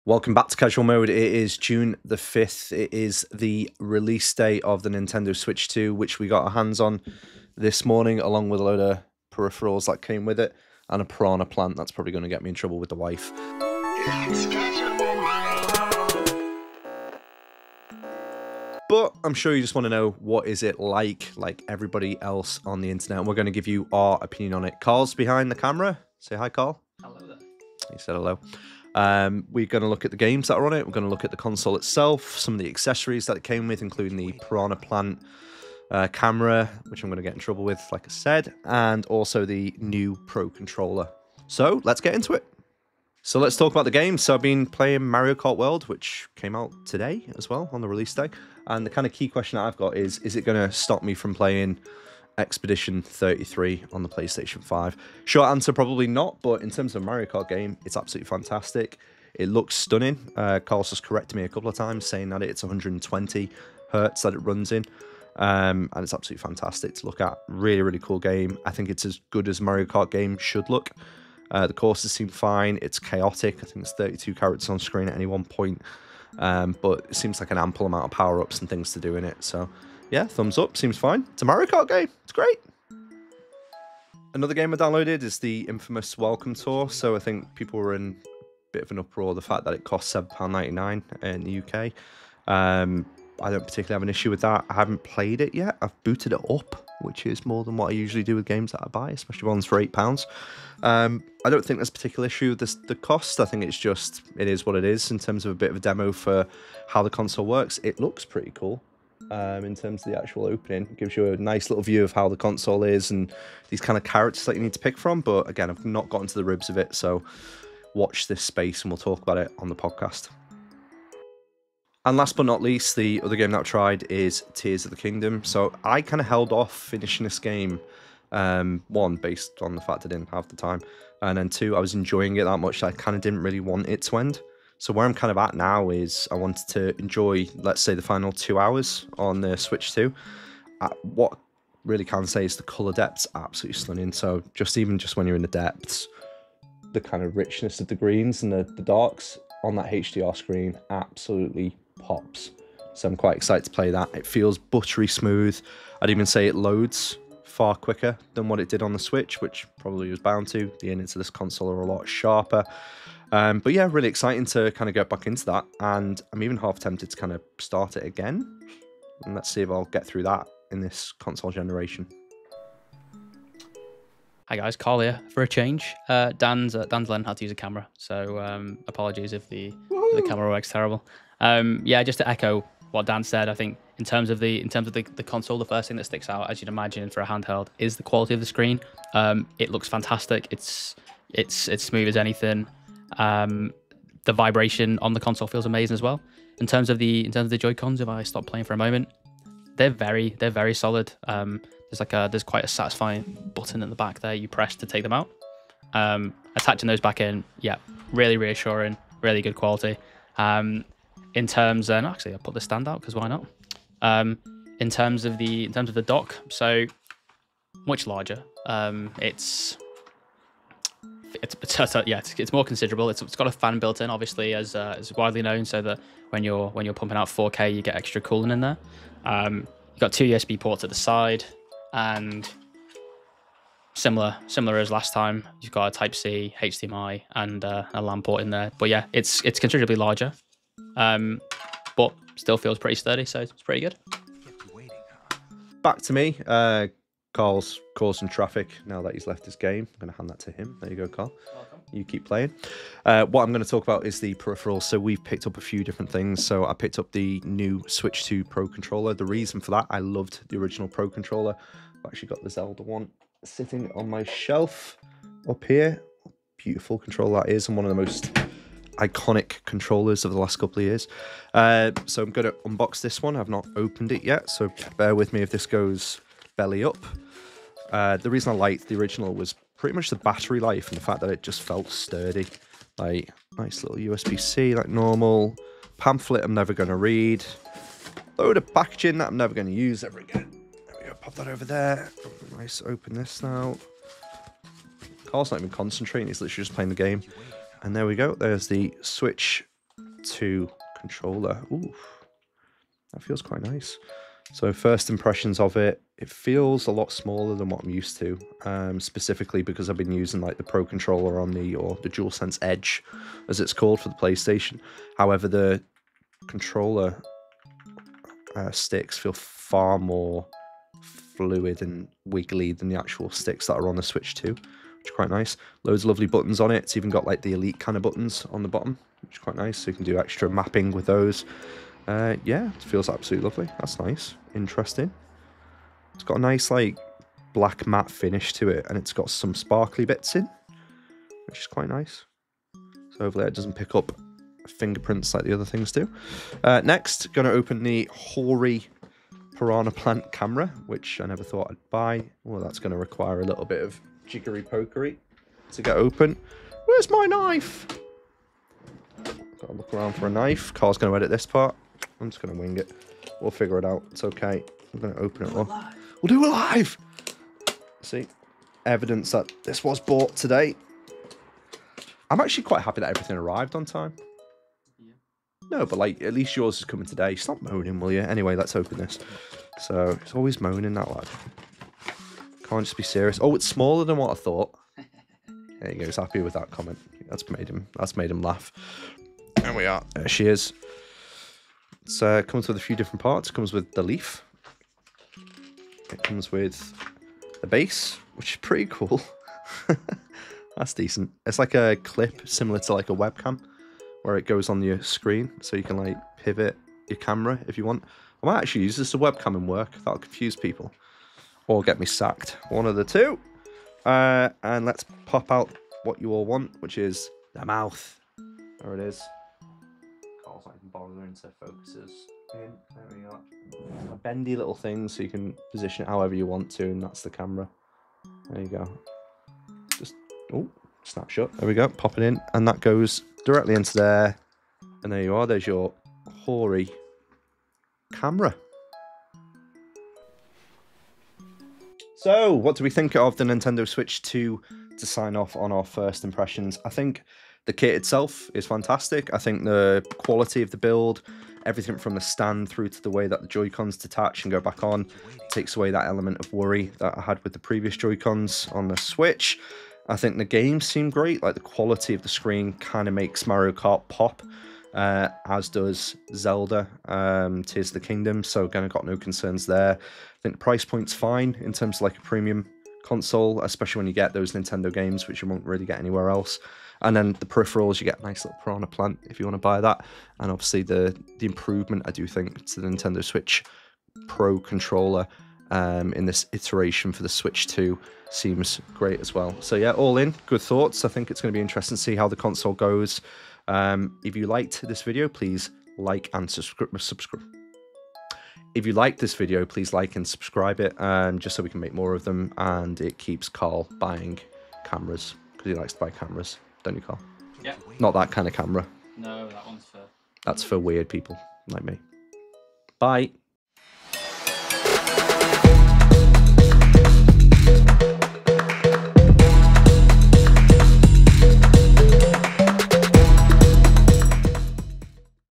Welcome back to Casual Mode. It is June the 5th. It is the release day of the Nintendo Switch 2, which we got our hands on this morning, along with a load of peripherals that came with it, and a piranha plant that's probably going to get me in trouble with the wife. But I'm sure you just want to know, what is it like everybody else on the internet, and we're going to give you our opinion on it. Carl's behind the camera. Say hi, Carl. Hello there. He said hello. We're going to look at the games that are on it. We're going to look at the console itself, some of the accessories that it came with, including the piranha plant camera, which I'm going to get in trouble with, like I said, and also the new Pro controller. So let's get into it. So let's talk about the game. So I've been playing Mario Kart World, which came out today as well on the release day. And the kind of key question that I've got is it going to stop me from playing Expedition 33 on the PlayStation 5? Short answer, probably not, but in terms of a Mario Kart game, it's absolutely fantastic. It looks stunning. Carl's just corrected me a couple of times, saying that it's 120 hertz that it runs in, and it's absolutely fantastic to look at. Really, really cool game. I think it's as good as Mario Kart game should look. The courses seem fine. It's chaotic. I think there's 32 characters on screen at any one point, but it seems like an ample amount of power-ups and things to do in it, so yeah, thumbs up, seems fine. It's a Mario Kart game, it's great. Another game I downloaded is the infamous Welcome Tour, so I think people were in a bit of an uproar, the fact that it costs £7.99 in the UK. I don't particularly have an issue with that. I haven't played it yet. I've booted it up, which is more than what I usually do with games that I buy, especially ones for £8. I don't think there's a particular issue with the cost. I think it's just, it is what it is in terms of a bit of a demo for how the console works. It looks pretty cool. In terms of the actual opening, it gives you a nice little view of how the console is and these kind of characters that you need to pick from. But again, I've not gotten to the ribs of it, so watch this space and we'll talk about it on the podcast. And last but not least, the other game that I've tried is Tears of the Kingdom. So I kind of held off finishing this game, one, based on the fact I didn't have the time, and then two, I was enjoying it that much that I kind of didn't really want it to end. So where I'm kind of at now is I wanted to enjoy, let's say, the final 2 hours on the Switch 2. What really can say is the colour depth's absolutely stunning. So just when you're in the depths, the kind of richness of the greens and the darks on that HDR screen absolutely pops. So I'm quite excited to play that. It feels buttery smooth. I'd even say it loads far quicker than what it did on the Switch, which probably was bound to. The units of this console are a lot sharper. But yeah, really exciting to kind of get back into that, and I'm even half tempted to kind of start it again, and let's see if I'll get through that in this console generation. Hi guys, Carl here for a change. Dan's learned how to use a camera, so apologies if the camera works terrible. Yeah, just to echo what Dan said, I think in terms of the console, the first thing that sticks out, as you'd imagine for a handheld, is the quality of the screen. It looks fantastic. It's smooth as anything. The vibration on the console feels amazing as well. In terms of the Joy-Cons, if I stop playing for a moment, they're very solid. There's quite a satisfying button in the back there you press to take them out. Attaching those back in, yeah, really reassuring, really good quality. In terms, and actually I'll put the stand out because why not? In terms of the dock, so much larger. It's more considerable. It's got a fan built in, obviously, as widely known, so that when you're pumping out 4K, you get extra cooling in there. You've got two USB ports at the side, and similar as last time, you've got a Type-C, HDMI, and a LAN port in there. But yeah, it's considerably larger, but still feels pretty sturdy, so it's pretty good. Back to me. Carl's caused some traffic now that he's left his game. I'm going to hand that to him. There you go, Carl. Welcome. You keep playing. What I'm going to talk about is the peripherals. So we've picked up a few different things. So I picked up the new Switch 2 Pro controller. The reason for that, I loved the original Pro controller. I've actually got the Zelda one sitting on my shelf up here. Beautiful controller that is, and one of the most iconic controllers of the last couple of years. So I'm going to unbox this one. I've not opened it yet, so bear with me if this goes belly up. The reason I liked the original was pretty much the battery life and the fact that it just felt sturdy. Like, nice little USB-C, like normal. Pamphlet I'm never going to read. Load of packaging that I'm never going to use ever again. There we go, pop that over there. Nice, open this now. Carl's not even concentrating, he's literally just playing the game. And there we go, there's the Switch 2 controller. Ooh, that feels quite nice. So first impressions of it, it feels a lot smaller than what I'm used to, specifically because I've been using like the Pro Controller on or the DualSense Edge, as it's called for the PlayStation. However, the controller sticks feel far more fluid and wiggly than the actual sticks that are on the Switch 2, which is quite nice. Loads of lovely buttons on it. It's even got like the Elite kind of buttons on the bottom, which is quite nice, so you can do extra mapping with those. Yeah, it feels absolutely lovely. That's nice. Interesting. It's got a nice like black matte finish to it, and it's got some sparkly bits in, which is quite nice. So hopefully it doesn't pick up fingerprints like the other things do. Next, going to open the Hori Piranha Plant camera, which I never thought I'd buy. Well, that's going to require a little bit of jiggery pokery to get open. Where's my knife? Got to look around for a knife. Carl's going to edit this part. I'm just going to wing it. We'll figure it out. It's okay. I'm going to open it. We'll do it live. See? Evidence that this was bought today. I'm actually quite happy that everything arrived on time. Yeah. No, but like, at least yours is coming today. Stop moaning, will you? Anyway, let's open this. So, it's always moaning, that lad. Can't just be serious. Oh, it's smaller than what I thought. There you go. He's happy with that comment. That's made him laugh. There we are. There she is. It comes with a few different parts. It comes with the leaf. It comes with the base, which is pretty cool. That's decent. It's like a clip similar to like a webcam, where it goes on your screen, so you can like pivot your camera if you want. I might actually use this as a webcam in work. That'll confuse people, or get me sacked. One of the two. And let's pop out what you all want, which is the mouth. There it is. Carl's not even bothering to focus in. There we are. A bendy little thing, so you can position it however you want to, and that's the camera. There you go. Just, oh, snapshot. There we go. Pop it in, and that goes directly into there. And there you are. There's your Hori camera. So, what do we think of the Nintendo Switch 2 to sign off on our first impressions? I think the kit itself is fantastic. I think the quality of the build, everything from the stand through to the way that the Joy-Cons detach and go back on, takes away that element of worry that I had with the previous Joy-Cons on the Switch. I think the games seem great. Like, the quality of the screen kind of makes Mario Kart pop, as does Zelda, Tears of the Kingdom. So again, I've got no concerns there. I think the price point's fine in terms of like a premium console, especially when you get those Nintendo games, which you won't really get anywhere else. And then the peripherals, you get a nice little Piranha Plant if you want to buy that. And obviously the improvement, I do think, to the Nintendo Switch Pro controller in this iteration for the Switch 2 seems great as well. So yeah, all in, good thoughts. I think it's going to be interesting to see how the console goes. If you liked this video, please like and subscribe. If you liked this video, please like and subscribe it, just so we can make more of them, and it keeps Carl buying cameras, because he likes to buy cameras, don't you, Carl? Yeah. Not that kind of camera. No, that one's for... That's for weird people like me. Bye.